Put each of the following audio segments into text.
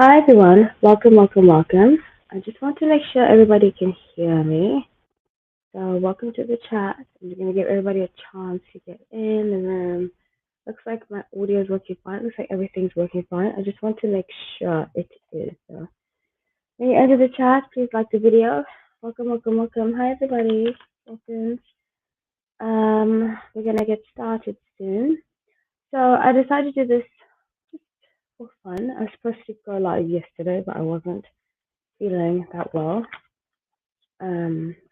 Hi everyone, welcome. I just want to make sure everybody can hear me. So welcome to the chat. I'm gonna give everybody a chance to get in the room. Looks like my audio is working fine. Looks like everything's working fine. I just want to make sure it is. So when you enter the chat, please like the video. Welcome. Hi everybody. Welcome. We're gonna get started soon. So I decided to do this just for fun. I was supposed to go live yesterday, but I wasn't feeling that well. I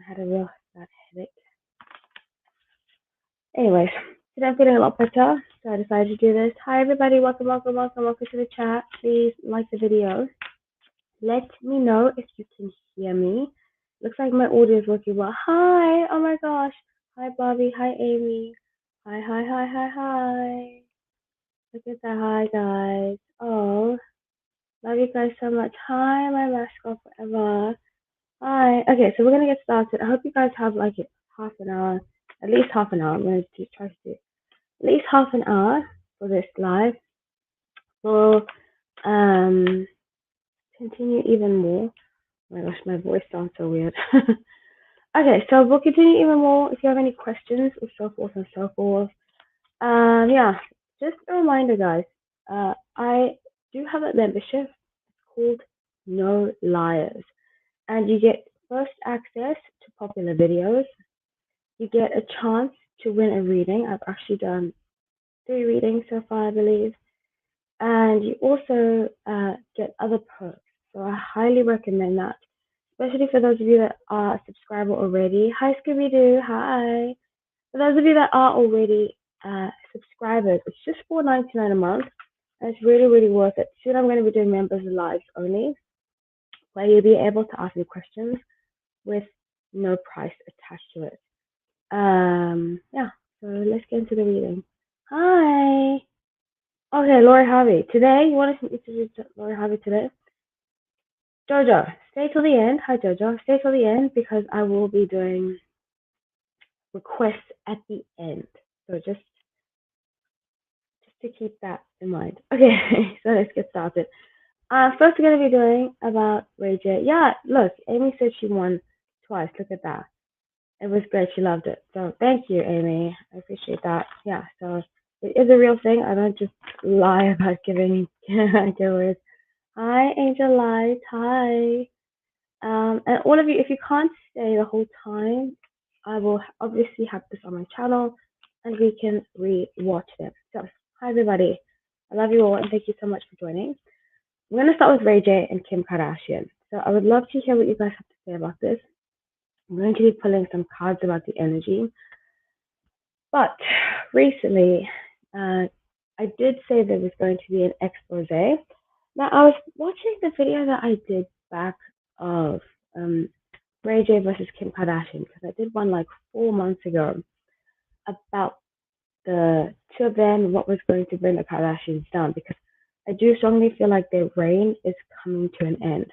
had a real bad headache. Anyways, today I'm feeling a lot better, so I decided to do this. Hi everybody, welcome to the chat. Please like the video. Let me know if you can hear me. Looks like my audio is working well. Hi, oh my gosh. Hi Bobby, hi Amy. Hi. Look at that, hi guys. Oh, love you guys so much. Hi, my mascot forever. Hi. Okay, so we're gonna get started. I hope you guys have like half an hour, at least half an hour. I'm gonna try to do at least half an hour for this live. We'll um continue even more. Oh my gosh, my voice sounds so weird. Okay, so we'll continue even more. If you have any questions or so forth and so forth. Yeah, just a reminder, guys. I do have a membership. It's called No Liars, and you get first access to popular videos. You get a chance to win a reading. I've actually done 3 readings so far, I believe. And you also get other perks. So I highly recommend that, especially for those of you that are a subscriber already. Hi, Scooby Doo. Hi. For those of you that are already subscribers, it's just $4.99 a month. And it's really worth it. Soon I'm going to be doing members lives only, where you'll be able to ask me questions with no price attached to it. Yeah, so let's get into the reading. Hi. Okay, Lori Harvey. Today, you want to introduce Lori Harvey today? Jojo, stay till the end. Hi, Jojo. Stay till the end because I will be doing requests at the end. So just to keep that in mind. Okay, so let's get started. First we're going to be doing about Ray J. Yeah, look, Amy said she won twice. Look at that. It was great. She loved it. So thank you, Amy. I appreciate that. Yeah, so it is a real thing. I don't just lie about giving giveaways. Hi, Angel Light. Hi. And all of you, if you can't stay the whole time, I will obviously have this on my channel and we can re-watch them. So, hi everybody. I love you all and thank you so much for joining. We're going to start with Ray J and Kim Kardashian. So I would love to hear what you guys have to say about this. I'm going to be pulling some cards about the energy. But recently, I did say there was going to be an expose. Now, I was watching the video that I did back of Ray J versus Kim Kardashian because I did one like 4 months ago about the two of them and what was going to bring the Kardashians down because I do strongly feel like their reign is coming to an end.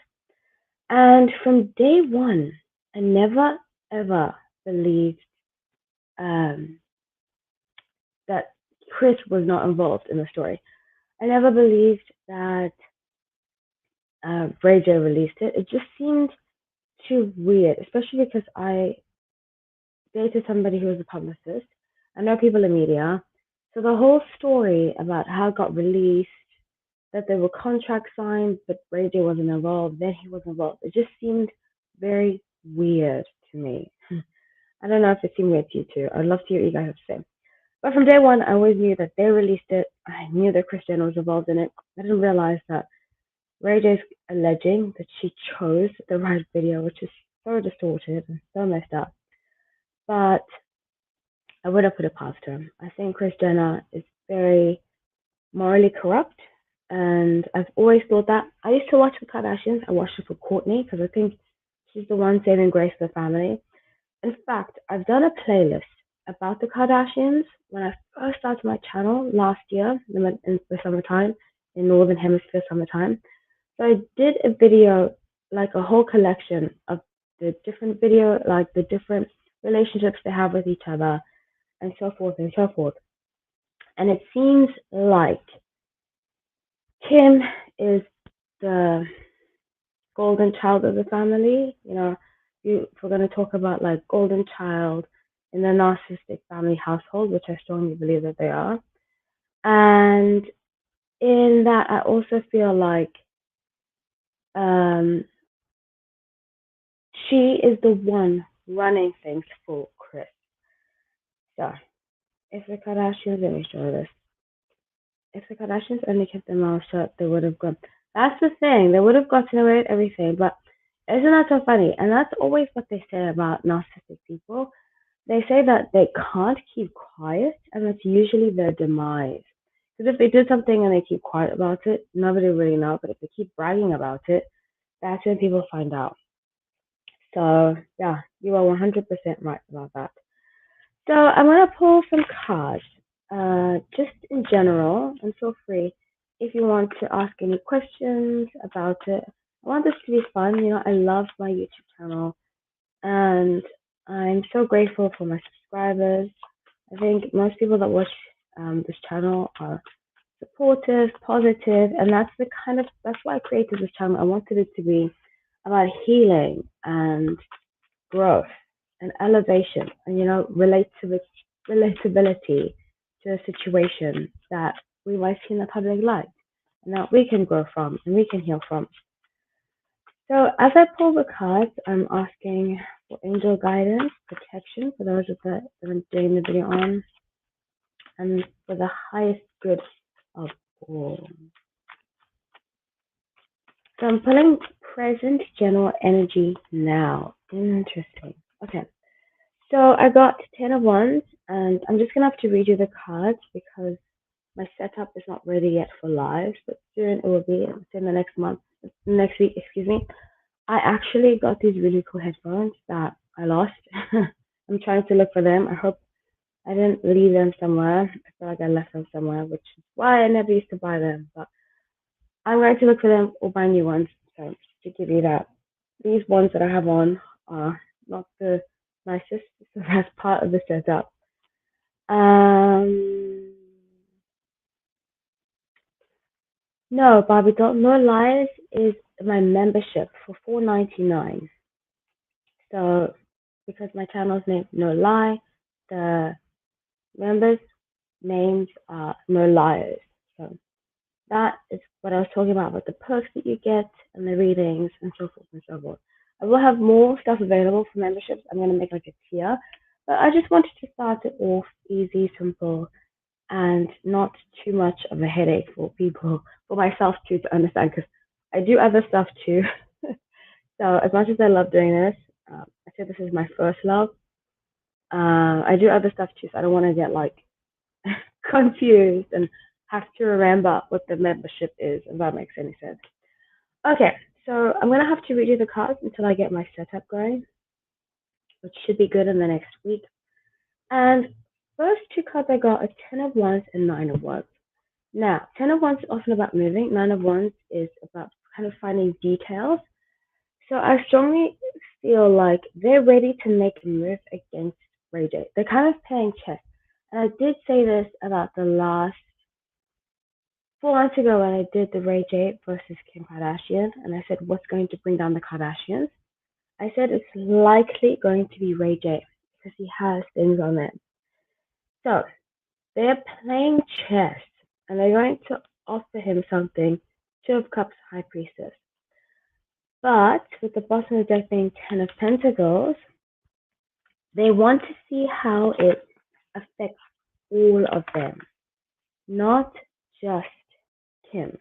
And from day one, I never ever believed that Chris was not involved in the story. I never believed that Ray J released it. It just seemed too weird, especially because I dated somebody who was a publicist. I know people in media. So the whole story about how it got released, that there were contracts signed, but Ray J wasn't involved, then he was involved. It just seemed very weird to me. I don't know if it seemed weird to you too. I'd love to hear what you guys have to say. But from day one, I always knew that they released it. I knew that Kris Jenner was involved in it. I didn't realize that Ray J's alleging that she chose the right video, which is so distorted and so messed up. But I would have put it past her. I think Kris Jenner is very morally corrupt, and I've always thought that. I used to watch the Kardashians. I watched it for Courtney because I think she's the one saving grace for the family. In fact, I've done a playlist about the Kardashians when I first started my channel last year in the summertime, in Northern Hemisphere summertime. So I did a video, like a whole collection of the different video, like the different relationships they have with each other, and so forth and so forth. And it seems like Kim is the golden child of the family. If we're going to talk about like golden child in a narcissistic family household, which I strongly believe that they are. And in that, I also feel like um, she is the one running things for Chris. So, if the Kardashians, let me show this. If the Kardashians only kept their mouths shut, they would have gone. That's the thing. They would have gotten away with everything. But isn't that so funny? And that's always what they say about narcissistic people. They say that they can't keep quiet, and that's usually their demise. Because if they did something and they keep quiet about it, nobody really knows. But if they keep bragging about it, that's when people find out. So, yeah, you are 100% right about that. So, I'm going to pull some cards, just in general, and feel free if you want to ask any questions about it. I want this to be fun. I love my YouTube channel, and I'm so grateful for my subscribers. I think most people that watch this channel are supportive, positive, and that's why I created this channel. I wanted it to be about healing and growth and elevation, and relatability to a situation that we might see in the public light, and that we can grow from and we can heal from. So as I pull the cards, I'm asking for angel guidance, protection for those that I'm doing the video on, and for the highest good of all. So I'm pulling present general energy now. Interesting. Okay. So I got 10 of Wands, and I'm just going to have to read you the cards because my setup is not ready yet for live, but soon it will be within the next week, excuse me. I actually got these really cool headphones that I lost. I'm trying to look for them. I hope I didn't leave them somewhere. I feel like I left them somewhere, which is why I never used to buy them. But I'm going to look for them or buy new ones. So to give you that, these ones that I have on are not the nicest, so that's part of the setup. Um, no, Barbie, don't no lies is my membership for $4.99. So because my channel's name No Lie, the members' names are No Liars. So that is what I was talking about with the perks that you get and the readings and so forth and so forth. I will have more stuff available for memberships. I'm going to make like a tier, but I just wanted to start it off easy, simple, and not too much of a headache for people, for myself too, to understand, because I do other stuff too. So as much as I love doing this, I said this is my first love. I do other stuff too, so I don't want to get like confused and have to remember what the membership is, if that makes any sense. Okay, so I'm gonna have to read you the cards until I get my setup going, which should be good in the next week. And first two cards I got are Ten of Wands and Nine of Wands. Now, Ten of Wands is often about moving. Nine of Wands is about kind of finding details. So I strongly feel like they're ready to make a move against Ray J. They're kind of playing chess. And I did say this about the last 4 months ago when I did the Ray J versus Kim Kardashian, and I said what's going to bring down the Kardashians. I said it's likely going to be Ray J because he has things on it. So they're playing chess, and they're going to offer him something. Two of Cups, High Priestess. But with the bottom of the deck being Ten of Pentacles, they want to see how it affects all of them, not just Kim.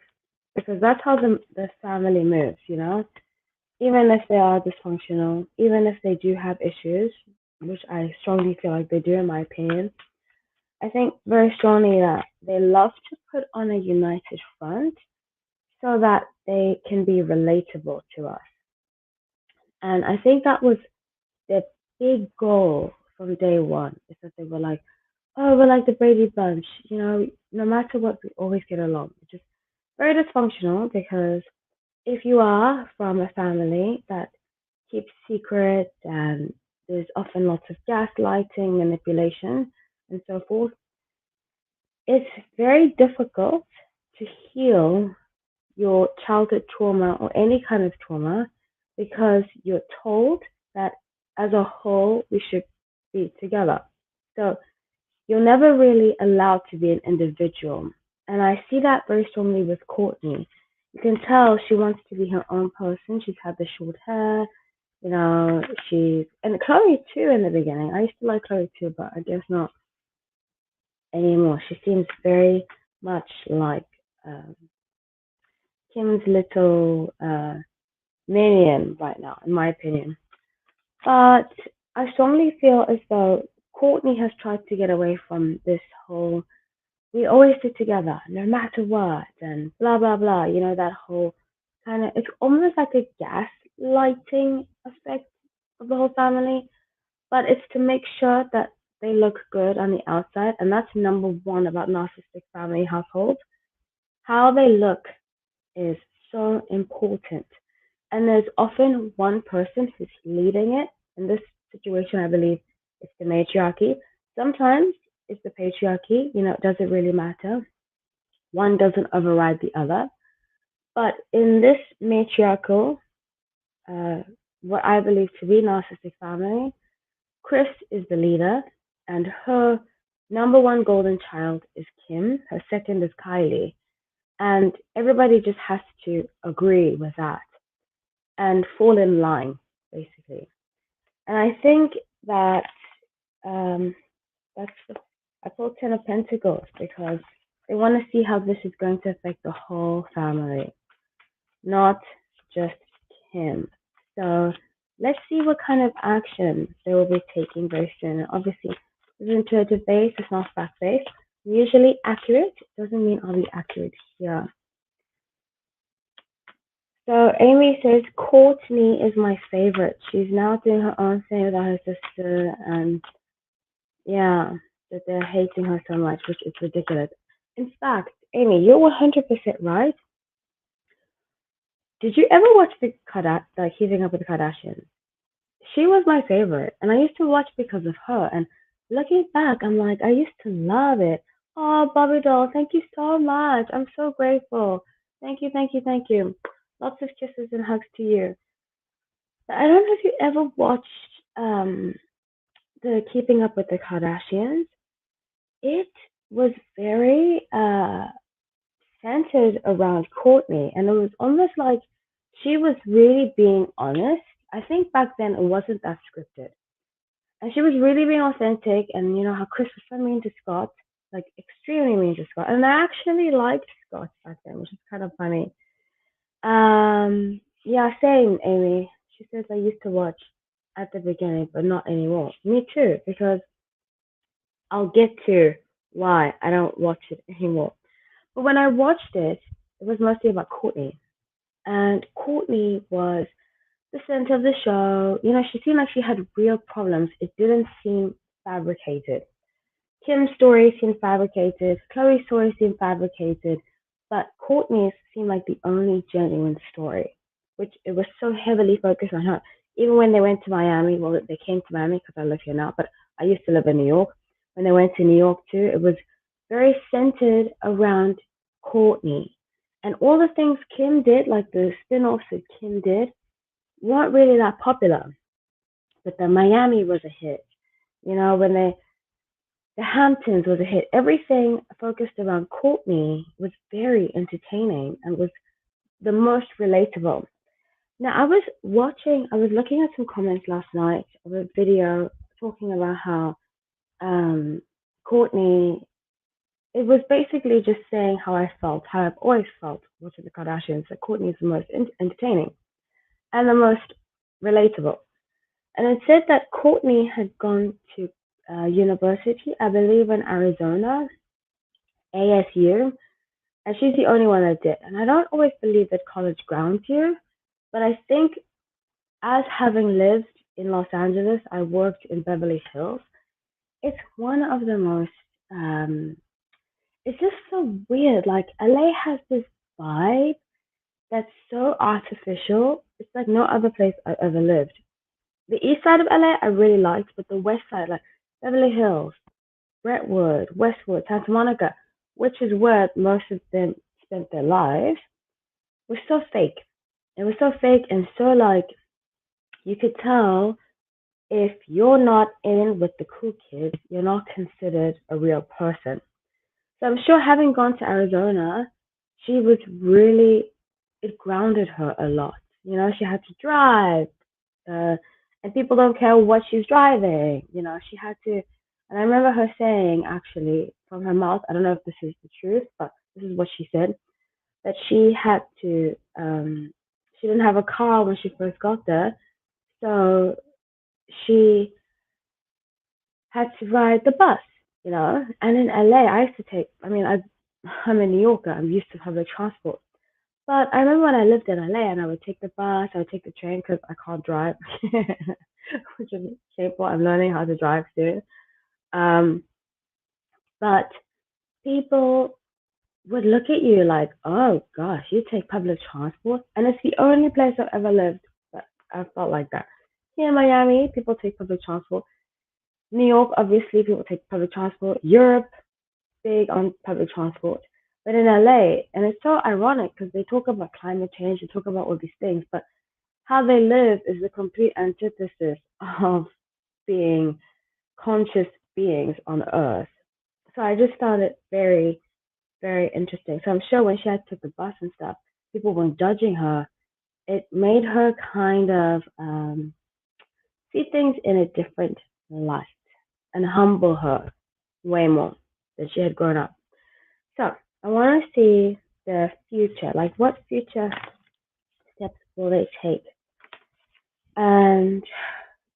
Because that's how the family moves. Even if they are dysfunctional, even if they do have issues, which I strongly feel like they do, in my opinion, I think very strongly that they love to put on a united front so that they can be relatable to us. And I think that was their big goal from day one, is that they were like, oh, we're like the Brady Bunch, no matter what, we always get along, which is very dysfunctional because if you are from a family that keeps secrets and there's often lots of gaslighting, manipulation, and so forth, it's very difficult to heal your childhood trauma or any kind of trauma because you're told that as a whole we should be together. So you're never really allowed to be an individual. And I see that very strongly with Courtney. You can tell she wants to be her own person. She's had the short hair, you know, she's, and Chloe too in the beginning. I used to like Chloe too, but I guess not anymore. She seems very much like um, Kim's little minion right now, in my opinion. But I strongly feel as though Courtney has tried to get away from this whole we always stick together no matter what and blah blah blah. You know, that whole kind of it's almost like a gaslighting effect of the whole family, but it's to make sure that they look good on the outside, and that's number one about narcissistic family households. How they look is so important. And there's often one person who's leading it. In this situation, I believe it's the matriarchy. Sometimes it's the patriarchy. You know, it doesn't really matter. One doesn't override the other. But in this matriarchal, uh, what I believe to be narcissistic family, Chris is the leader, and her number one golden child is Kim. Her second is Kylie. And everybody just has to agree with that and fall in line, basically. And I think that um, that's I call Ten of Pentacles because they want to see how this is going to affect the whole family, not just Kim. So let's see what kind of action they will be taking very soon. Obviously, it's intuitive based, it's not fact based. Usually accurate doesn't mean I'll be accurate here. So Amy says Courtney is my favorite. She's now doing her own thing without her sister, and yeah, that they're hating her so much, which is ridiculous. In fact, Amy, you're 100% right. Did you ever watch the Keeping Up with the Kardashians? She was my favorite, and I used to watch because of her. And looking back, I'm like, I used to love it. Oh, Bobby doll, thank you so much. I'm so grateful. Thank you, thank you, thank you. Lots of kisses and hugs to you. But I don't know if you ever watched the Keeping Up with the Kardashians. It was very centered around Courtney, and it was almost like she was really being honest. I think back then it wasn't that scripted, and she was really being authentic. And you know how Chris was so mean to Scott, like extremely mean to Scott, and I actually liked Scott back then, which is kind of funny. Yeah, same, Amy. She says I used to watch at the beginning, but not anymore. Me too, because I'll get to why I don't watch it anymore. But when I watched it, it was mostly about Courtney. And Courtney was the center of the show. You know, she seemed like she had real problems. It didn't seem fabricated. Kim's story seemed fabricated. Chloe's story seemed fabricated. But Courtney's seemed like the only genuine story, which it was so heavily focused on her. Even when they went to Miami, well, they came to Miami because I live here now, but I used to live in New York. When they went to New York too, it was very centered around Courtney. And all the things Kim did, like the spin offs that Kim did, weren't really that popular. But the Miami was a hit. You know, when the Hamptons was a hit. Everything focused around Courtney was very entertaining and was the most relatable. Now, I was looking at some comments last night of a video talking about how Courtney, it was basically just saying how I felt, how I've always felt watching the Kardashians, that Courtney is the most entertaining and the most relatable. And it said that Courtney had gone to university, I believe in Arizona, ASU, and she's the only one that did. And I don't always believe that college grounds you, but I think as having lived in Los Angeles, I worked in Beverly Hills. It's one of the most, um, it's just so weird. Like, LA has this vibe that's so artificial. It's like no other place I've ever lived. The east side of LA I really liked, but the west side, like Beverly Hills, Brentwood, Westwood, Santa Monica, which is where most of them spent their lives, was so fake. It was so fake and so like you could tell if you're not in with the cool kids, you're not considered a real person. So I'm sure having gone to Arizona, she was really, it grounded her a lot. You know, she had to drive, uh, and people don't care what she's driving. You know, she had to, and I remember her saying actually from her mouth, I don't know if this is the truth, but this is what she said, that she had to, she didn't have a car when she first got there, so she had to ride the bus, you know. And in LA, I used to take, I'm a New Yorker, I'm used to public transport. But I remember when I lived in LA and I would take the bus, I would take the train because I can't drive, which is shameful. I'm learning how to drive soon. Um, but people would look at you like, oh gosh, you take public transport? And it's the only place I've ever lived that I felt like that. Here in Miami, people take public transport. New York, obviously, people take public transport. Europe, big on public transport. But in LA, and it's so ironic because they talk about climate change, they talk about all these things, but how they live is the complete antithesis of being conscious beings on Earth. So I just found it very, very interesting. So I'm sure when she had to take the bus and stuff, people weren't judging her. It made her kind of see things in a different light and humble her way more than she had grown up. So I want to see the future. Like, what future steps will they take? And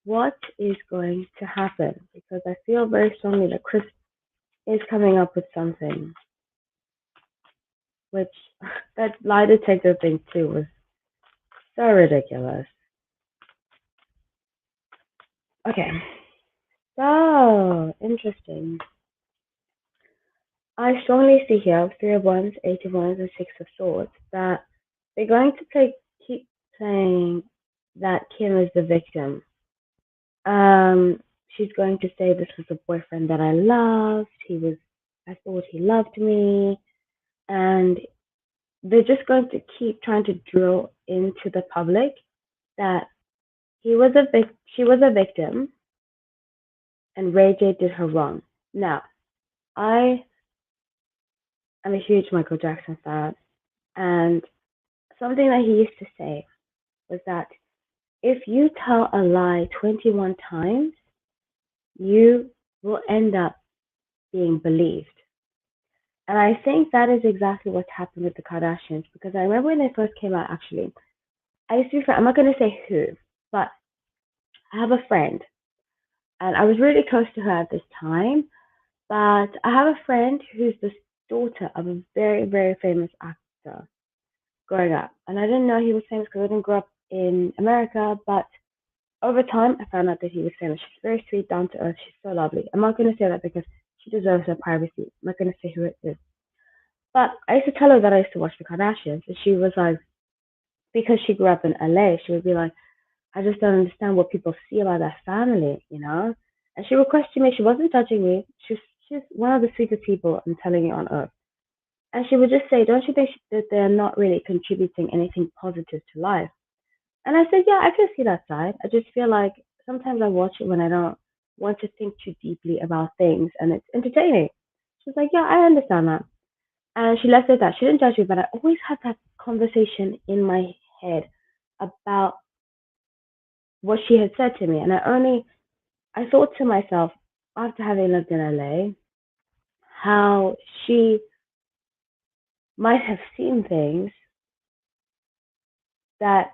what is going to happen? Because I feel very strongly that Chris is coming up with something, which that lie detector thing too was so ridiculous. Okay, so interesting. I strongly see here Three of Wands, Eight of Wands, and Six of Swords that they're going to keep playing that Kim is the victim. She's going to say this was a boyfriend that I loved. I thought he loved me, and they're just going to keep trying to drill into the public that she was a victim, and Ray J did her wrong. Now, I am a huge Michael Jackson fan, and something that he used to say was that if you tell a lie 21 times, you will end up being believed. And I think that is exactly what's happened with the Kardashians because I remember when they first came out, actually, I used to be, I'm not going to say who, but I have a friend and I was really close to her at this time. But I have a friend who's the daughter of a very, very famous actor growing up. And I didn't know he was famous because I didn't grow up in America, but over time, I found out that he was famous. She's very sweet, down to earth. She's so lovely. I'm not going to say that because she deserves her privacy. I'm not going to say who it is. But I used to tell her that I used to watch the Kardashians, and she was like, because she grew up in LA, she would be like, I just don't understand what people see about that family, you know? And she would question me. She wasn't judging me. She's one of the sweetest people I'm telling you on earth. And she would just say, don't you think that they're not really contributing anything positive to life? And I said, yeah, I can see that side. I just feel like sometimes I watch it when I don't want to think too deeply about things, and it's entertaining. She's like, yeah, I understand that. And she left it at that. She didn't judge me, but I always had that conversation in my head about what she had said to me. And I thought to myself, after having lived in LA, how she might have seen things that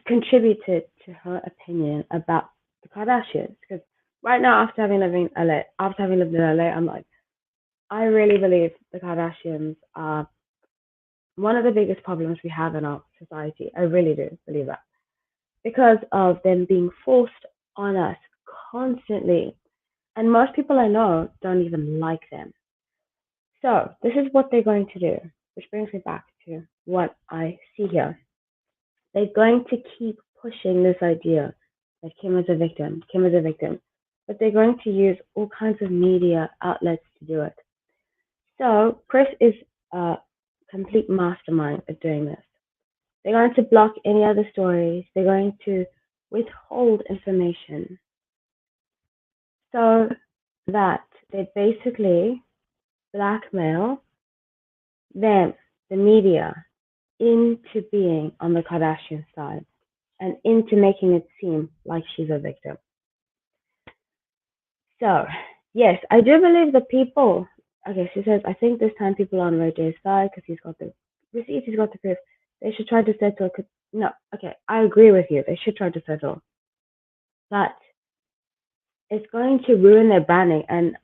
contributed to her opinion about the Kardashians. Because right now, after having lived in LA, I'm like, I really believe the Kardashians are one of the biggest problems we have in our society. I really do believe that because of them being forced on us constantly. And most people I know don't even like them. So, this is what they're going to do, which brings me back to what I see here. They're going to keep pushing this idea that Kim is a victim, Kim is a victim, but they're going to use all kinds of media outlets to do it. So, Chris is a complete mastermind at doing this. They're going to block any other stories. They're going to withhold information so that they basically blackmail them, the media, into being on the Kardashian side and into making it seem like she's a victim. So, yes, I do believe the people. Okay, she says, I think this time people are on Ray J's side because he's got the receipts, he's got the proof. They should try to settle. No, okay, I agree with you. They should try to settle. But it's going to ruin their branding. And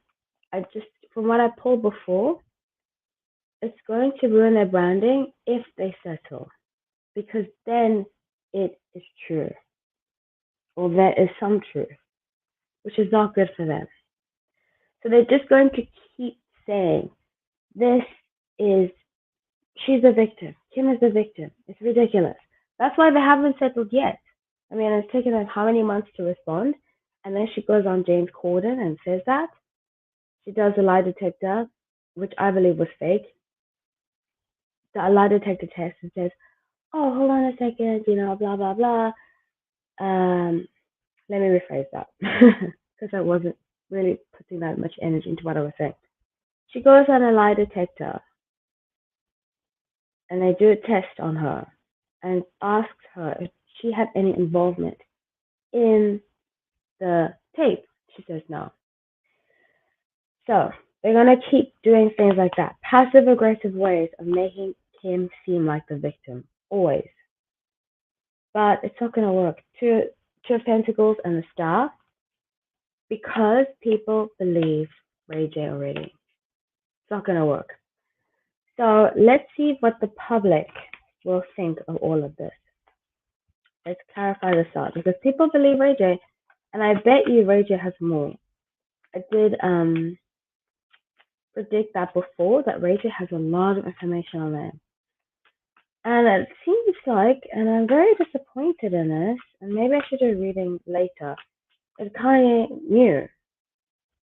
I just, from what I pulled before, it's going to ruin their branding if they settle. Because then it is true. Or there is some truth, which is not good for them. So they're just going to keep saying, this is, she's a victim. Kim is a victim. It's ridiculous. That's why they haven't settled yet. I mean, it's taken them how many months to respond? And then she goes on James Corden and says that. She does a lie detector, which I believe was fake. The lie detector test and says, oh, hold on a second, blah, blah, blah. Um, Let me rephrase that because I wasn't really putting that much energy into what I was saying. She goes on a lie detector and they do a test on her and asks her if she had any involvement in the tape. She says no. So they're going to keep doing things like that. Passive aggressive ways of making Kim seem like the victim. Always. But it's not going to work. Two of Pentacles and the Star. Because people believe Ray J already. It's not going to work. So let's see what the public will think of all of this. Let's clarify this out because people believe Ray J, and I bet you Ray J has more. I did predict that before that Ray J has a lot of information on there. And it seems like, and I'm very disappointed in this, and maybe I should do a reading later, that Kanye knew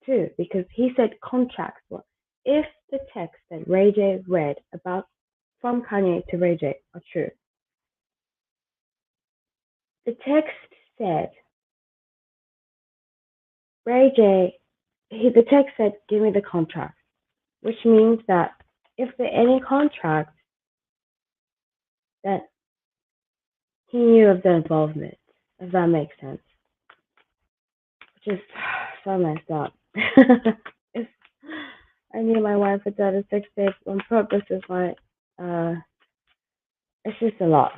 too, because he said contracts. Well, if the text that Ray J read about from Kanye to Ray J are true, the text said Ray J. The text said, "Give me the contract," which means that if there are any contracts, that he knew of the involvement. If that makes sense, which is so messed up. If I knew my wife had done a sex tape on purpose, it's like, it's just a lot.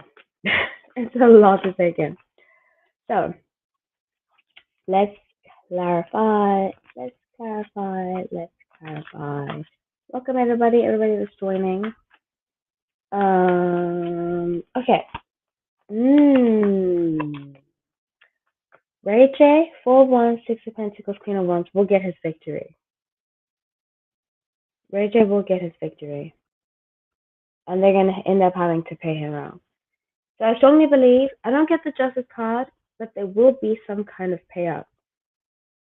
It's a lot to take in. So let's clarify. Let's clarify. Let's clarify. Welcome everybody that's joining. Okay. Ray J, 4-1, 6 of Pentacles, Queen of Wands will get his victory. Ray J will get his victory. And they're going to end up having to pay him out. So I strongly believe, I don't get the Justice card, but there will be some kind of payout.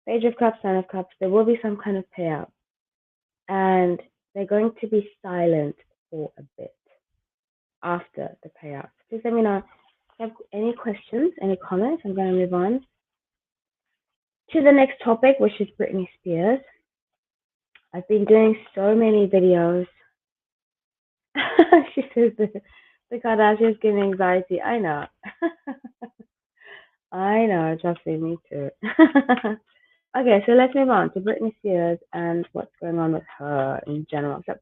Page of Cups, Nine of Cups, there will be some kind of payout. And they're going to be silent for a bit after the payout. Please let me know if you have any questions, any comments. I'm going to move on to the next topic, which is Britney Spears. I've been doing so many videos. She says the Kardashians give me anxiety. I know. I know, trust me too. Okay, so let's move on to Britney Spears and what's going on with her in general. So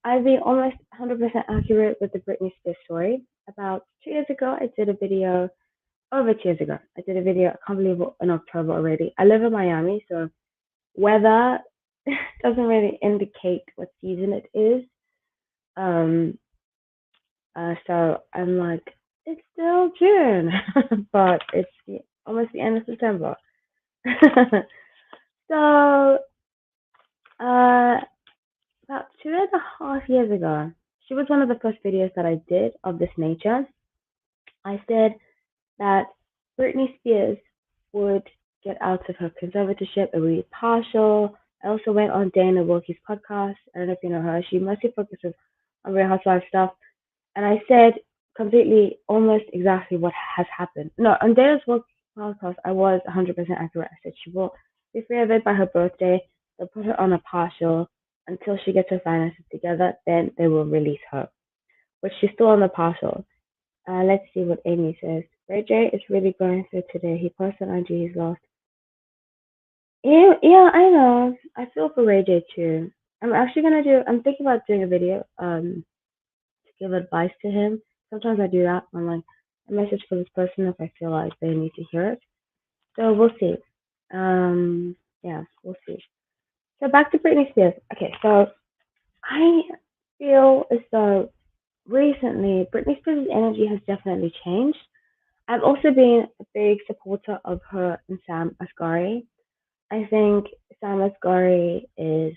I've been almost 100% accurate with the Britney Spears story. About 2 years ago, I did a video. Over 2 years ago, I did a video. I can't believe in October already. I live in Miami, so weather doesn't really indicate what season it is. So I'm like, it's still June, but it's almost the end of September. So, about 2.5 years ago, she was one of the first videos that I did of this nature. I said that Britney Spears would get out of her conservatorship, it would be partial. I also went on Dana Wilkie's podcast. I don't know if you know her. She mostly focuses on Real Housewives stuff. And I said completely, almost exactly what has happened. No, on Data's work podcast, I was 100% accurate. I said she will be free of it by her birthday. They'll put her on a partial until she gets her finances together. Then they will release her. But she's still on the partial. Let's see what Amy says. Ray J is really going through today. He posted on IG he's lost. Yeah, yeah, I know. I feel for Ray J too. I'm thinking about doing a video to give advice to him. Sometimes I do that on like a message for this person if I feel like they need to hear it. So we'll see. Yeah, we'll see. So back to Britney Spears. Okay, so I feel as though recently Britney Spears' energy has definitely changed. I've also been a big supporter of her and Sam Asghari. I think Sam Asghari is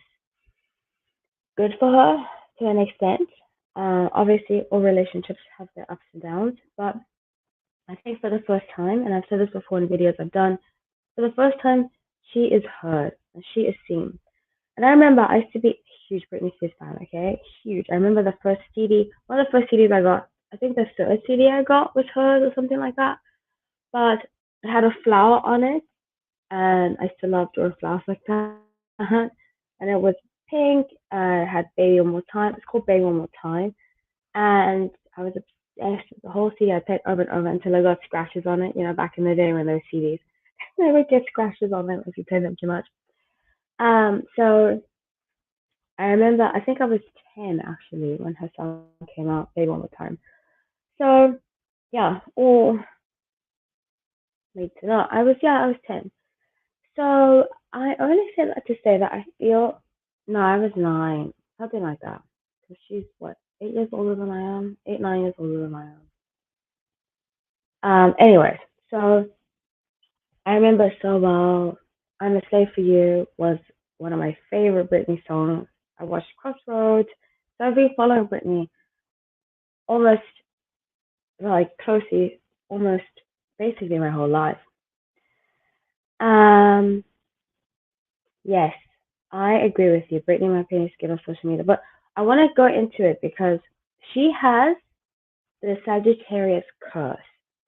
good for her to an extent. Obviously, all relationships have their ups and downs, but I think for the first time, and I've said this before in videos I've done, for the first time, she is heard and she is seen. And I remember I used to be a huge Britney Spears fan, okay? Huge. I remember the first CD, one of the first CDs I got, I think the third CD I got was hers or something like that. But it had a flower on it, and I still love drawing flowers like that. And it was pink, it had Baby One More Time. It's called Baby One More Time. And I was obsessed with the whole CD. I played over and over until I got scratches on it, back in the day when those CDs. They would get scratches on them if you play them too much. So I remember, I think I was 10 actually when her song came out, Baby One More Time. So yeah, or wait, no, I was 10. So I only say that to say that I feel, no, I was 9, something like that. Because she's what, 8 years older than I am? 8, 9 years older than I am. Anyways, so I remember so well. I'm a Slave for You was one of my favorite Britney songs. I watched Crossroads. So I've been following Britney almost like closely, almost basically my whole life. Um, yes, I agree with you. Britney, in my opinion, is good on social media, but I want to go into it because she has the Sagittarius curse.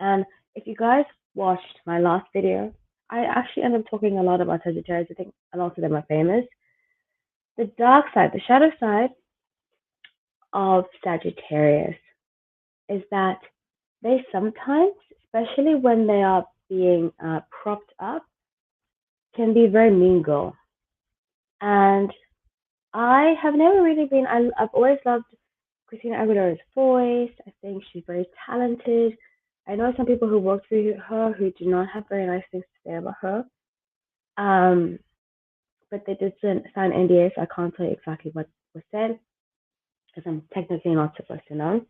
And if you guys watched my last video, I actually end up talking a lot about Sagittarius. I think a lot of them are famous. The dark side, the shadow side of Sagittarius is that they sometimes, especially when they are being propped up, can be very mean girl. And I have never really been, I've always loved Christina Aguilera's voice. I think she's very talented. I know some people who worked with her who do not have very nice things to say about her. Um, but they did sign NDA, so I can't tell you exactly what was said because I'm technically not supposed to know.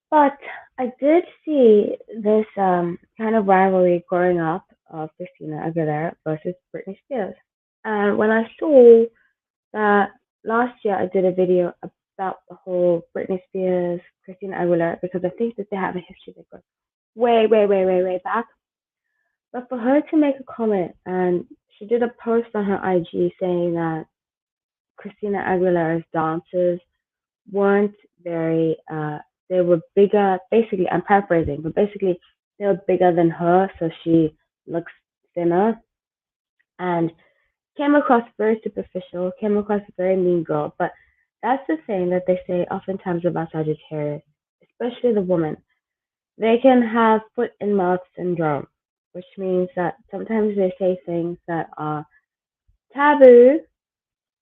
But I did see this kind of rivalry growing up of Christina Aguilera versus Britney Spears. And when I saw that last year, I did a video about the whole Britney Spears, Christina Aguilera, because I think that they have a history that goes way, way, way, way, way back. But for her to make a comment, and she did a post on her IG saying that Christina Aguilera's dances weren't very, they were bigger. Basically, I'm paraphrasing, but basically, they were bigger than her, so she looks thinner and came across very superficial, came across very mean girl. But that's the thing that they say oftentimes about Sagittarius, especially the woman. They can have foot and mouth syndrome, which means that sometimes they say things that are taboo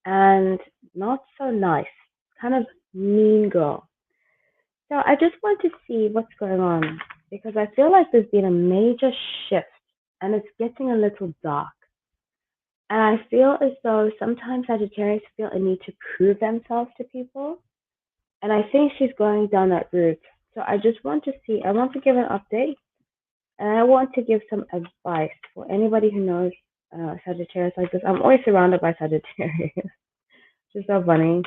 and not so nice, kind of mean girl. So I just want to see what's going on because I feel like there's been a major shift and it's getting a little dark. And I feel as though sometimes Sagittarius feel a need to prove themselves to people. And I think she's going down that route. So I just want to see, I want to give an update and I want to give some advice for anybody who knows Sagittarius like this. I'm always surrounded by Sagittarius. It's so funny.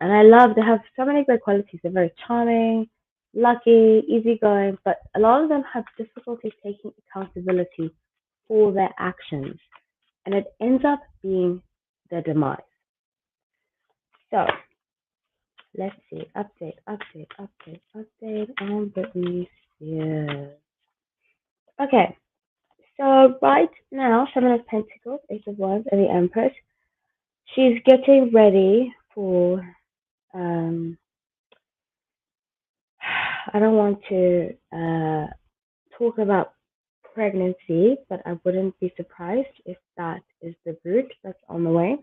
And I love, they have so many great qualities. They're very charming, lucky, easygoing, but a lot of them have difficulty taking accountability for their actions. And it ends up being their demise. So Let's see. Update on Britney Spears. Okay, so right now, Seven of Pentacles, Ace of Wands, and the Empress. She's getting ready for. Um, I don't want to talk about pregnancy, but I wouldn't be surprised if that is the route that's on the way.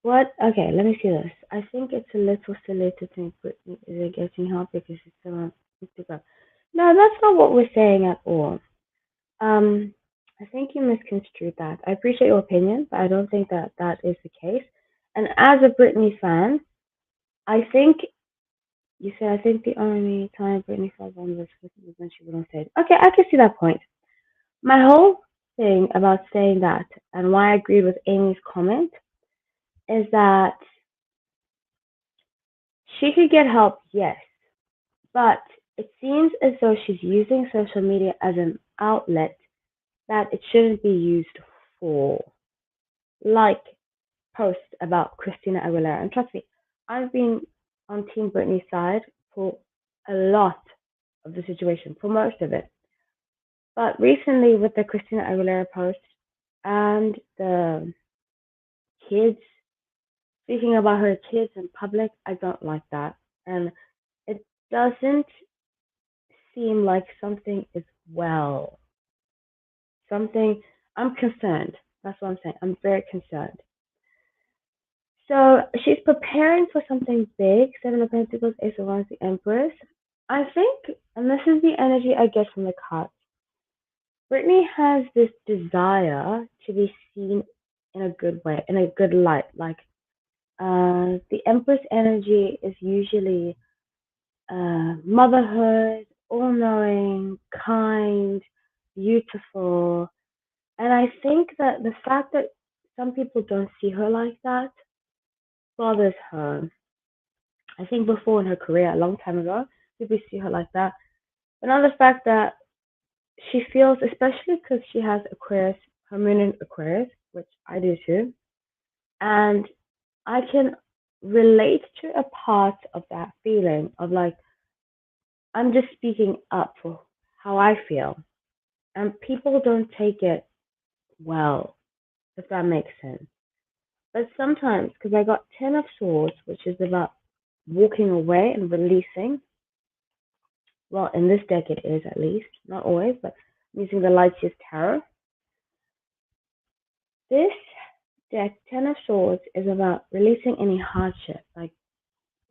What? Okay, let me see this. I think it's a little silly to think Britney isn't getting help because she's still on Instagram. No, that's not what we're saying at all. Um, I think you misconstrued that. I appreciate your opinion, but I don't think that that is the case. And as a Britney fan, I think you said I think the only time Britney felt vulnerable was when she was on stage. Okay, I can see that point. My whole thing about saying that and why I agreed with Amy's comment is that she could get help, yes, but it seems as though she's using social media as an outlet that it shouldn't be used for. Like posts about Christina Aguilera. And trust me, I've been on Team Britney's side for a lot of the situation, for most of it. But recently, with the Christina Aguilera post and the kids, speaking about her kids in public, I don't like that. And it doesn't seem like something is well. Something, I'm concerned. That's what I'm saying. I'm very concerned. So she's preparing for something big. Seven of Pentacles, Ace of Wands, the Empress. I think, and this is the energy I get from the cards, Brittany has this desire to be seen in a good way, in a good light. Like, the Empress energy is usually motherhood, all knowing, kind, beautiful. And I think that the fact that some people don't see her like that bothers her. I think before in her career, a long time ago, people see her like that. But now the fact that she feels, especially because she has Aquarius, her moon in Aquarius, which I do too, and I can relate to a part of that feeling of like, I'm just speaking up for how I feel. And people don't take it well, if that makes sense. But sometimes, because I got 10 of Swords, which is about walking away and releasing. Well, in this deck it is at least, not always, but I'm using the Lightyear's Tarot. This deck, Ten of Swords, is about releasing any hardship. Like,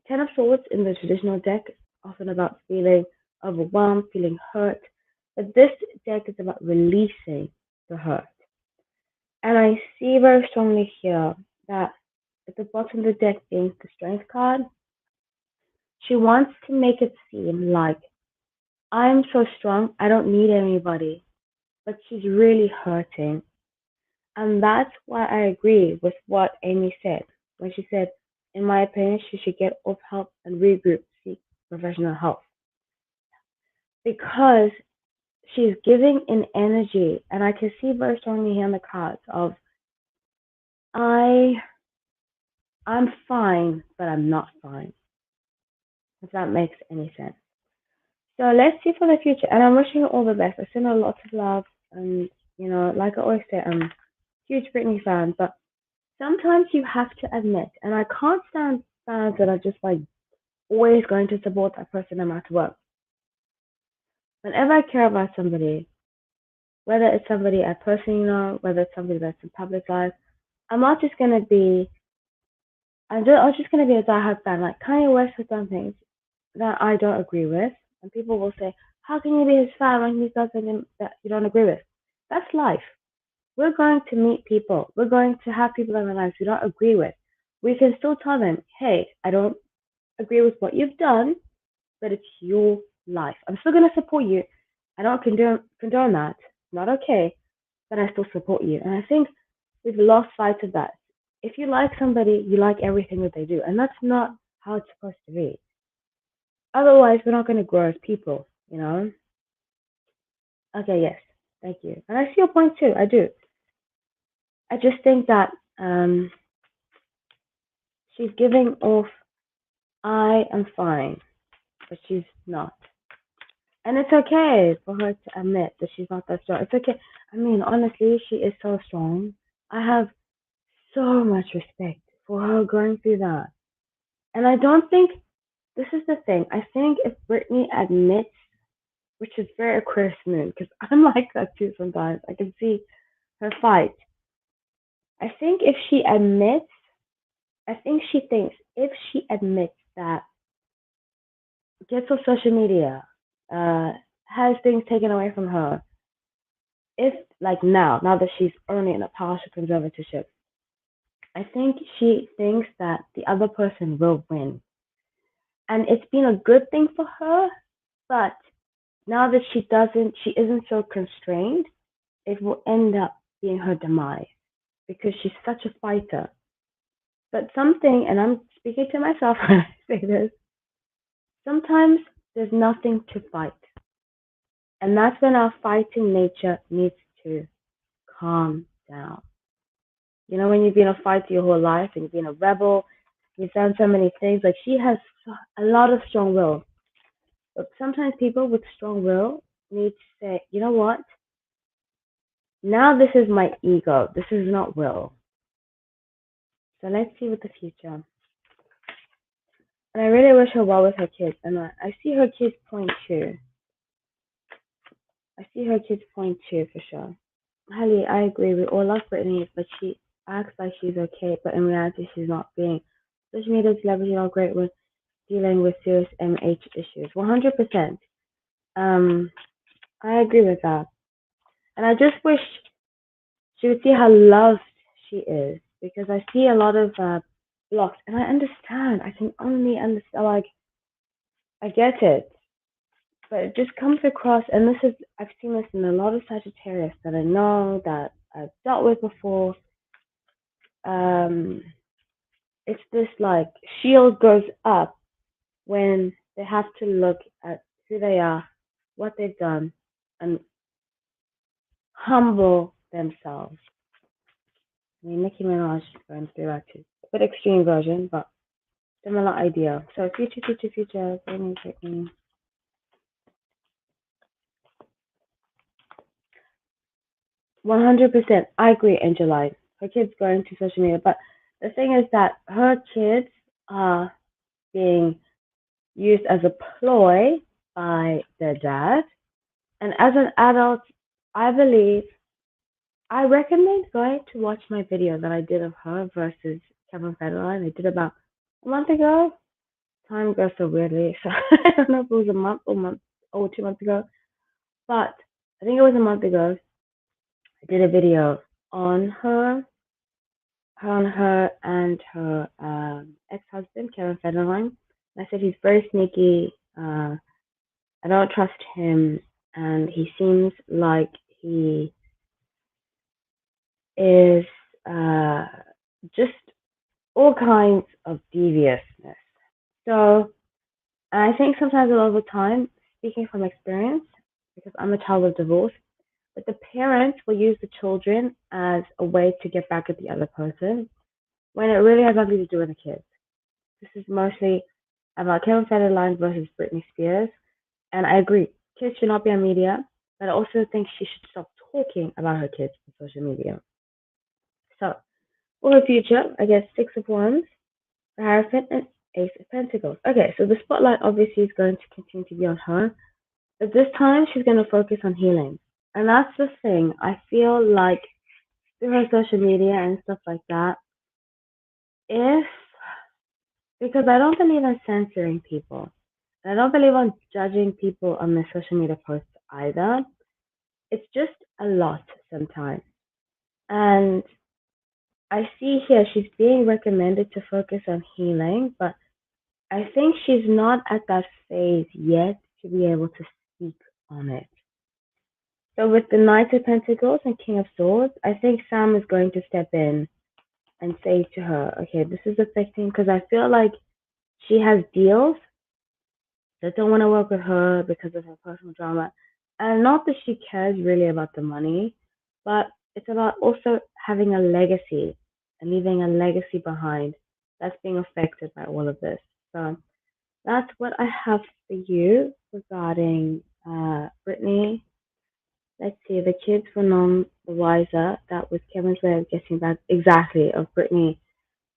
Ten of Swords in the traditional deck is often about feeling overwhelmed, feeling hurt. But this deck is about releasing the hurt. And I see very strongly here that at the bottom of the deck being the Strength card, she wants to make it seem like I'm so strong, I don't need anybody. But she's really hurting. And that's why I agree with what Amy said when she said, in my opinion, she should get off help and regroup, seek professional help. Because she's giving an energy, and I can see very strongly here in the cards of I I'm fine, but I'm not fine. If that makes any sense. So let's see for the future. And I'm wishing her all the best. I send her lots of love, and like I always say, I'm a huge Britney fan, but sometimes you have to admit, and I can't stand fans that are just like always going to support that person no matter what. Whenever I care about somebody, whether it's somebody I personally know, whether it's somebody that's in public life, I'm not just gonna be, I'm just gonna be a diehard fan. Like Kanye West has done things that I don't agree with, and people will say, "How can you be his fan when he does something that you don't agree with?" That's life. We're going to meet people. We're going to have people in our lives we don't agree with. We can still tell them, "Hey, I don't agree with what you've done, but it's your life. I'm still going to support you. I don't condone that. Not okay, but I still support you." And I think we've lost sight of that. If you like somebody, you like everything that they do. And that's not how it's supposed to be. Otherwise, we're not going to grow as people. Okay, yes. Thank you. And I see your point too. I do. I just think that Um, she's giving off, I am fine, but she's not. And it's okay for her to admit that she's not that strong. It's okay. I mean, honestly, she is so strong. I have so much respect for her going through that. And I don't think this is the thing. I think if Britney admits, which is very Aquarius moon, because I'm like that too sometimes. I can see her fight. I think if she admits, I think she thinks if she admits that, gets on social media, has things taken away from her, if like now that she's only in a partial conservatorship, I think she thinks that the other person will win. And it's been a good thing for her, but now that she isn't so constrained, it will end up being her demise because she's such a fighter. But something, and I'm speaking to myself when I say this, sometimes there's nothing to fight. And that's when our fighting nature needs to calm down. You know, when you've been a fighter your whole life and you've been a rebel, you've done so many things. Like she has a lot of strong will. But sometimes people with strong will need to say, you know what? Now this is my ego. This is not will. So let's see what the future. And I really wish her well with her kids. And I see her kids point too. I see her kids point too for sure. Hallie, I agree. We all love Britney, but she acts like she's okay, but in reality, she's not being. Social media celebrity are great with dealing with serious MH issues. 100%. Um, I agree with that. And I just wish she would see how loved she is because I see a lot of blocks, and I understand. I can only understand. Like I get it, but it just comes across, and this is I've seen this in a lot of Sagittarius that I know that I've dealt with before. Um, it's this like shield goes up when they have to look at who they are, what they've done, and humble themselves. I mean, Nicki Minaj is going through that too. A bit extreme version, but similar idea. So future, future, future. Britney, Britney. 100%. I agree, Angela. Her kids going to social media, but the thing is that her kids are being used as a ploy by their dad. And as an adult, I believe I recommend going to watch my video that I did of her versus Kevin Federline. I did about a month ago. Time goes so weirdly, so I don't know if it was a month or 2 months ago, but I think it was a month ago. I did a video on her and her ex-husband Kevin Federline. I said he's very sneaky. I don't trust him, and he seems like he is uh, just all kinds of deviousness. So I think sometimes a lot of the time, speaking from experience, because I'm a child of divorce, but the parents will use the children as a way to get back at the other person when it really has nothing to do with the kids. This is mostly about Kevin Federline versus Britney Spears, and I agree, kids should not be on media, but I also think she should stop talking about her kids on social media. So, for her future, I guess Six of Wands, the Hierophant, and Ace of Pentacles. Okay, so the spotlight obviously is going to continue to be on her, but this time she's going to focus on healing. And that's the thing. I feel like through her social media and stuff like that, if, because I don't believe in censoring people, and I don't believe on judging people on their social media posts either. It's just a lot sometimes. And I see here she's being recommended to focus on healing, but I think she's not at that phase yet to be able to speak on it. So with the Knight of Pentacles and King of Swords, I think Sam is going to step in and say to her, okay, this is affecting, because I feel like she has deals that don't want to work with her because of her personal drama. And not that she cares really about the money, but it's about also having a legacy. and leaving a legacy behind that's being affected by all of this. So that's what I have for you regarding Britney. Let's see, the kids were none the wiser. That was Kevin's way of getting back exactly of Britney.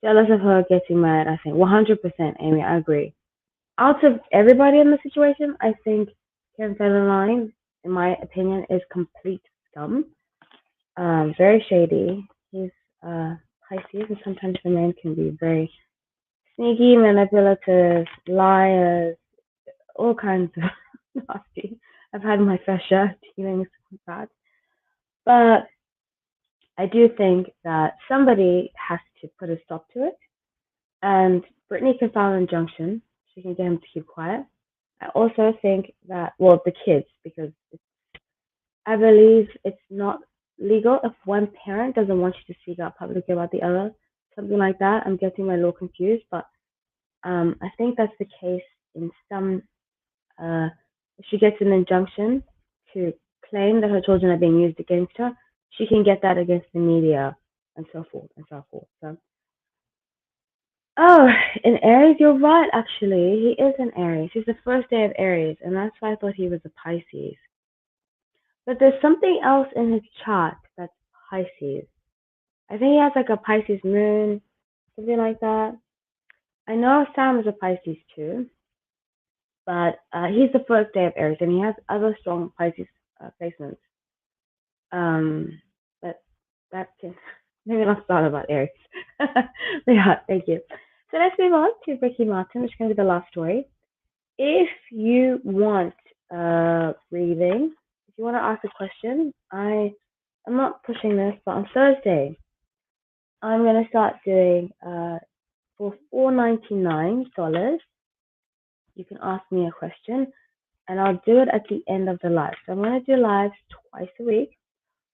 Jealous of her getting mad, I think. 100%, Amy, I agree. Out of everybody in the situation, I think Kevin Federline, in my opinion, is complete scum. Very shady. He's Pisces, and sometimes the men can be very sneaky, manipulative, liars, all kinds of nasty. I've had my fair share of dealings with that. But I do think that somebody has to put a stop to it. And Brittany can file an injunction. She can get him to keep quiet. I also think that, well, the kids, because I believe it's not legal if one parent doesn't want you to speak out publicly about the other, something like that. I'm getting my law confused, but I think that's the case in some. If she gets an injunction to claim that her children are being used against her, she can get that against the media and so forth and so forth. So, oh, in Aries, you're right. Actually, he is an Aries. He's the first day of Aries, and that's why I thought he was a Pisces. But there's something else in his chart that's Pisces. I think he has like a Pisces moon, something like that. I know Sam is a Pisces too, but he's the first day of Aries, and he has other strong Pisces placements. Um, but that can maybe not start about Aries. Yeah, thank you. So let's move on to Ricky Martin, which is going to be the last story. If you want reading, if you want to ask a question, I'm not pushing this, but on Thursday I'm gonna start doing for $4.99. You can ask me a question, and I'll do it at the end of the live. So I'm gonna do lives twice a week.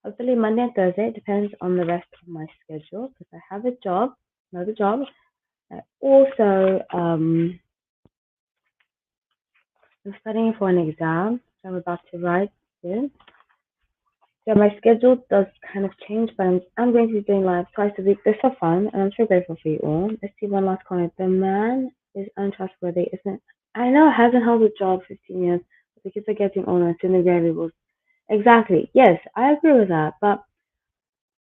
Hopefully Monday and Thursday. It depends on the rest of my schedule because I have a job, another job. I also I'm studying for an exam, so I'm about to write soon. So my schedule does kind of change, but I'm going to be doing live twice a week. They're so fun, and I'm so grateful for you all. Let's see one last comment. The man is untrustworthy, isn't it? I know, hasn't held a job 15 years. But the kids are getting older, and soon the variables. Exactly. Yes, I agree with that. But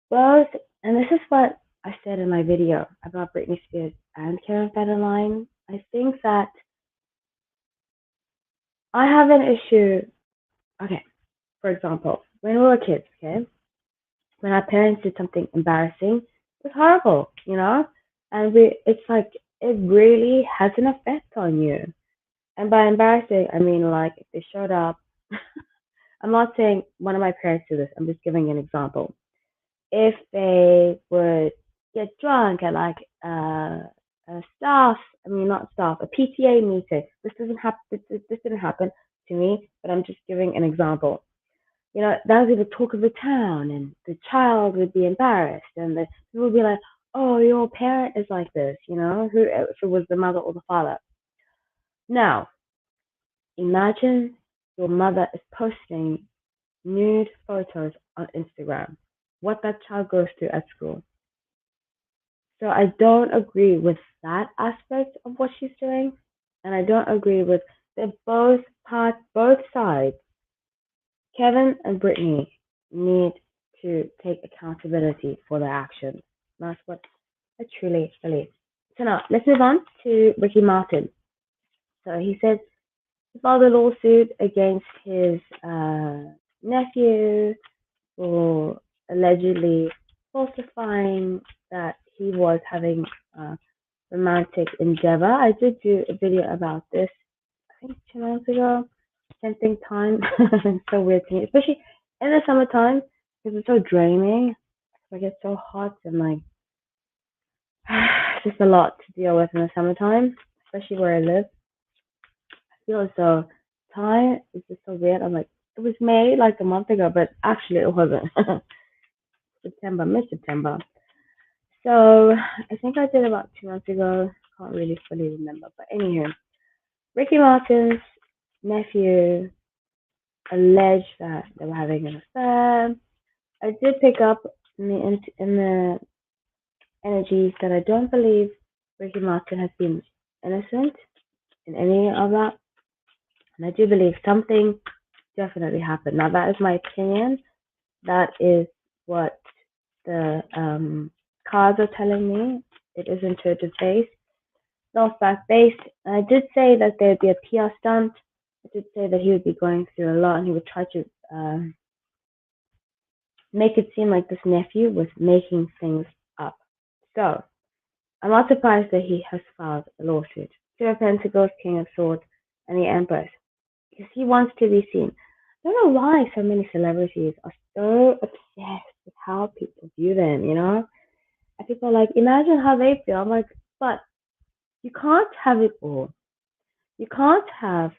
both, and this is what I said in my video about Britney Spears and Karen Federline. I think that I have an issue. Okay, for example, when we were kids, okay, when our parents did something embarrassing, it was horrible, you know? And it's like, it really has an effect on you. And by embarrassing, I mean like if they showed up, I'm not saying one of my parents did this, I'm just giving an example. If they would get drunk at like a staff, I mean not staff, a PTA meeting. This doesn't happen. This didn't happen to me, but I'm just giving an example. You know, that would be the talk of the town, and the child would be embarrassed, and the people would be like, "Oh, your parent is like this," you know, who if it was the mother or the father. Now, imagine your mother is posting nude photos on Instagram. What that child goes through at school. So I don't agree with that aspect of what she's doing, and I don't agree with that both sides. Kevin and Brittany need to take accountability for their actions. That's what I truly believe. So now let's move on to Ricky Martin. So he said he filed a lawsuit against his nephew for allegedly falsifying that he was having a romantic endeavor. I did do a video about this, I think 2 months ago. Same thing time. It's so weird to me, especially in the summertime because it's so draining. Like it's so hot and like it's just a lot to deal with in the summertime, especially where I live. I feel as though time is just so weird. I'm like, it was May like a month ago, but actually it wasn't. September, mid September. So I think I did about 2 months ago. Can't really fully remember, but anywho, Ricky Martin's nephew alleged that they were having an affair. I did pick up in the energies that I don't believe Ricky Martin has been innocent in any of that. And I do believe something definitely happened. Now, that is my opinion. That is what the cards are telling me. It is intuitive based, not fact based. And I did say that there would be a PR stunt. I did say that he would be going through a lot and he would try to make it seem like this nephew was making things up. So, I'm not surprised that he has filed a lawsuit. Two of Pentacles, King of Swords, and the Empress. Because he wants to be seen. I don't know why so many celebrities are so obsessed with how people view them, you know? And people are like, imagine how they feel. I'm like, but you can't have it all. You can't have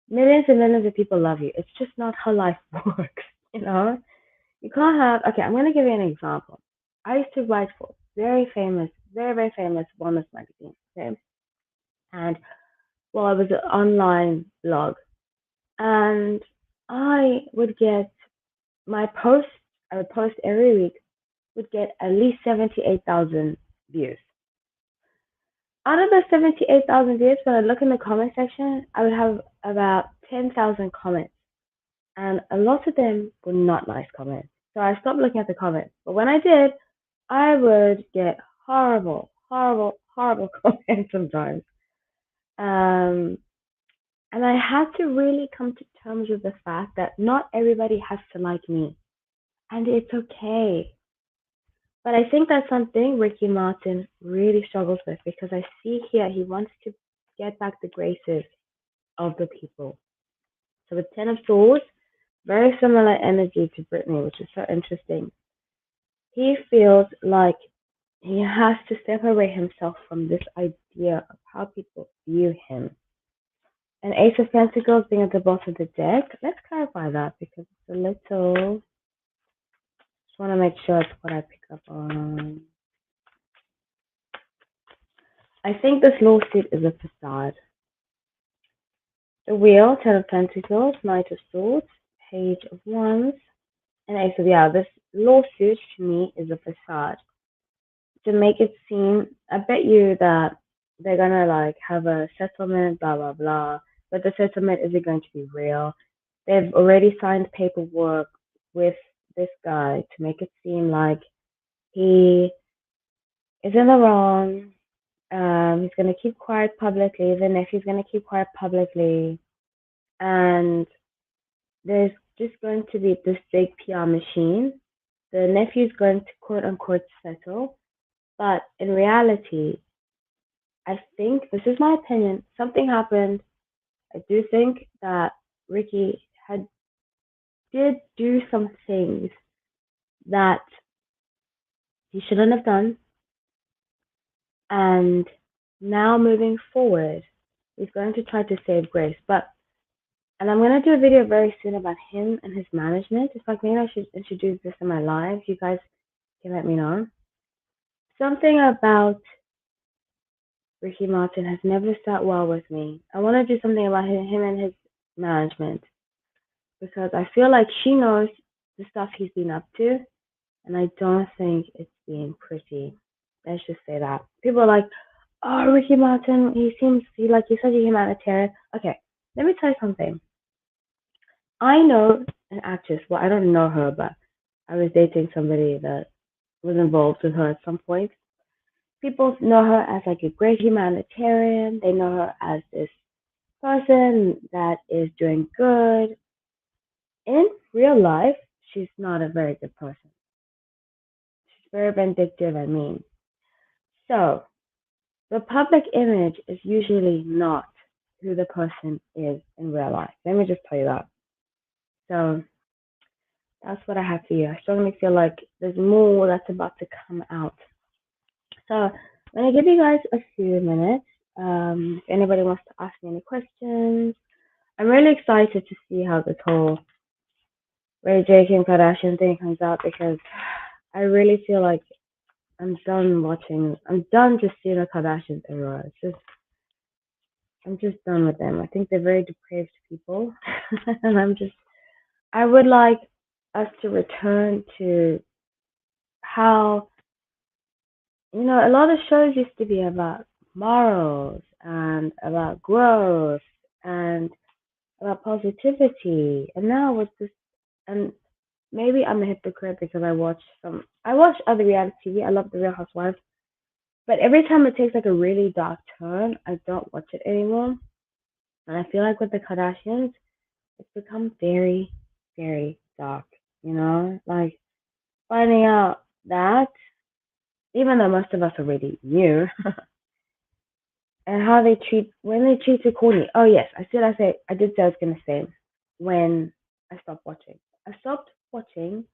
millions and millions of people love you. It's just not how life works, you know? You can't have, okay, I'm going to give you an example. I used to write for very famous, very, very famous wellness magazine, okay? And, well, it was an online blog. And I would get my post, I would post every week, would get at least 78,000 views. Out of the 78,000 views, when I look in the comment section, I would have about 10,000 comments. And a lot of them were not nice comments. So I stopped looking at the comments. But when I did, I would get horrible, horrible, horrible comments sometimes. Um, and I had to really come to terms with the fact that not everybody has to like me. And it's okay. But I think that's something Ricky Martin really struggles with because I see here he wants to get back the graces of the people. So with Ten of Swords, very similar energy to Britney, which is so interesting. He feels like he has to separate himself from this idea of how people view him. And Ace of Pentacles being at the bottom of the deck, let's clarify that because it's a little. Just want to make sure it's what I pick up on. I think this lawsuit is a facade. The Wheel, Ten of Pentacles, Knight of Swords, Page of Wands, and Ace of, yeah, this lawsuit to me is a facade. To make it seem, I bet you that they're gonna like have a settlement, blah blah blah, but the settlement isn't going to be real. They've already signed paperwork with this guy to make it seem like he is in the wrong. He's gonna keep quiet publicly. The nephew's gonna keep quiet publicly, and there's just going to be this big PR machine. The nephew's going to quote unquote settle, but in reality, I think this is my opinion. Something happened. I do think that Ricky had did do some things that he shouldn't have done, and now moving forward, he's going to try to save grace. But and I'm gonna do a video very soon about him and his management. It's like maybe I should introduce this in my live. You guys can let me know. Something about Ricky Martin has never sat well with me. I want to do something about him and his management because I feel like she knows the stuff he's been up to, and I don't think it's being pretty. Let's just say that. People are like, "Oh, Ricky Martin, he like he's such a humanitarian." Okay, let me tell you something. I know an actress. Well, I don't know her, but I was dating somebody that was involved with her at some point. People know her as like a great humanitarian. They know her as this person that is doing good. In real life, she's not a very good person. She's very vindictive and mean. So, the public image is usually not who the person is in real life. Let me just tell you that. So, that's what I have for you. I strongly feel like there's more that's about to come out. So, I'm going to give you guys a few minutes. If anybody wants to ask me any questions, I'm really excited to see how this whole Ray J Kim Kardashian thing comes out because I really feel like I'm done watching. I'm done just seeing the Kardashians everywhere. I'm just done with them. I think they're very depraved people, and I would like us to return to how, a lot of shows used to be about morals and about growth and about positivity. And now with this, and maybe I'm a hypocrite because I watch other reality TV. I love The Real Housewives. But every time it takes like a really dark turn, I don't watch it anymore. And I feel like with the Kardashians, it's become very, very dark. Like finding out that, even though most of us already knew, and how they treat when they treated Courtney. Oh yes, I did say I was gonna say when I stopped watching. I stopped watching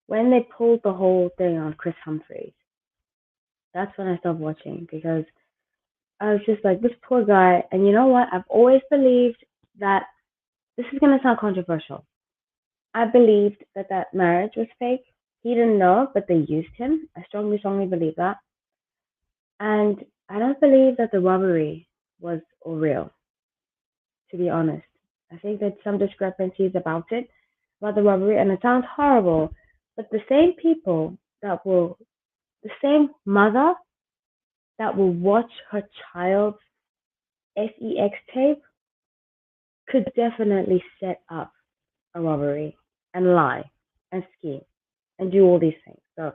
when they pulled the whole thing on Chris Humphries. That's when I stopped watching because I was just like, this poor guy. And you know what? I've always believed that this is gonna sound controversial. I believed that that marriage was fake. He didn't know, but they used him. I strongly, strongly believe that. And I don't believe that the robbery was all real, to be honest. I think that some discrepancies about it, about the robbery, and it sounds horrible, but the same mother that will watch her child's sex tape could definitely set up a robbery and lie and scheme and do all these things. So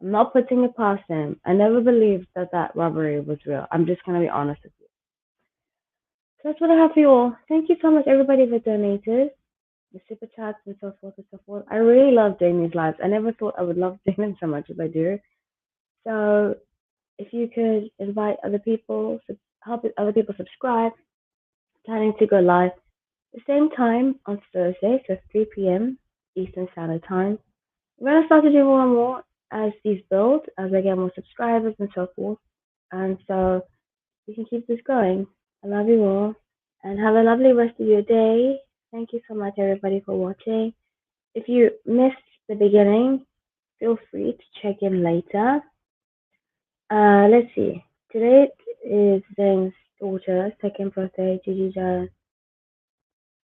I'm not putting it past them. I never believed that that robbery was real. I'm just going to be honest with you. So that's what I have for you all. Thank you so much, everybody, that donated, the super chats and so forth and so forth. I really love doing these lives. I never thought I would love doing them so much as I do. So if you could invite other people, help other people subscribe, planning to go live the same time on Thursday, so 3 p.m. Eastern Standard Time. We're gonna start to do more and more as these build, as I get more subscribers and so forth. And so we can keep this going. I love you all and have a lovely rest of your day. Thank you so much, everybody, for watching. If you missed the beginning, feel free to check in later. Let's see. Today is Zane's daughter's second birthday, Gigi Jan.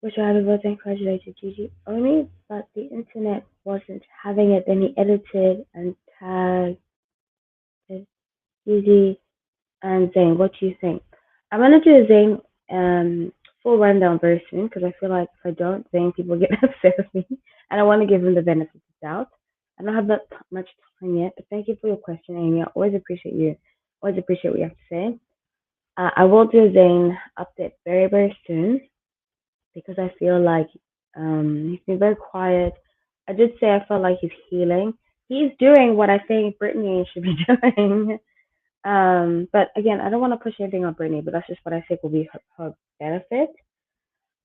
Wish I happy birthday and congratulated Gigi. Only but the internet wasn't having it. Then he edited and tagged Gigi and Zane. What do you think? I'm gonna do a Zane full rundown very soon because I feel like if I don't, Zane people get upset with me, and I want to give him the benefit of the doubt. I don't have that much time yet, but thank you for your question, Amy. I always appreciate you. Always appreciate what you have to say. I will do a Zane update very, very soon because I feel like he's been very quiet. I did say I felt like he's healing. He's doing what I think Britney should be doing. But again, I don't want to push anything on Britney, but that's just what I think will be her benefit.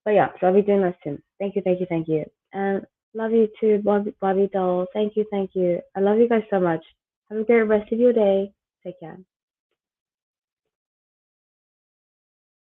But yeah, so I'll be doing that soon. Thank you, thank you, thank you. And love you too, Bobby Doll. Thank you, thank you. I love you guys so much. Have a great rest of your day. Take care.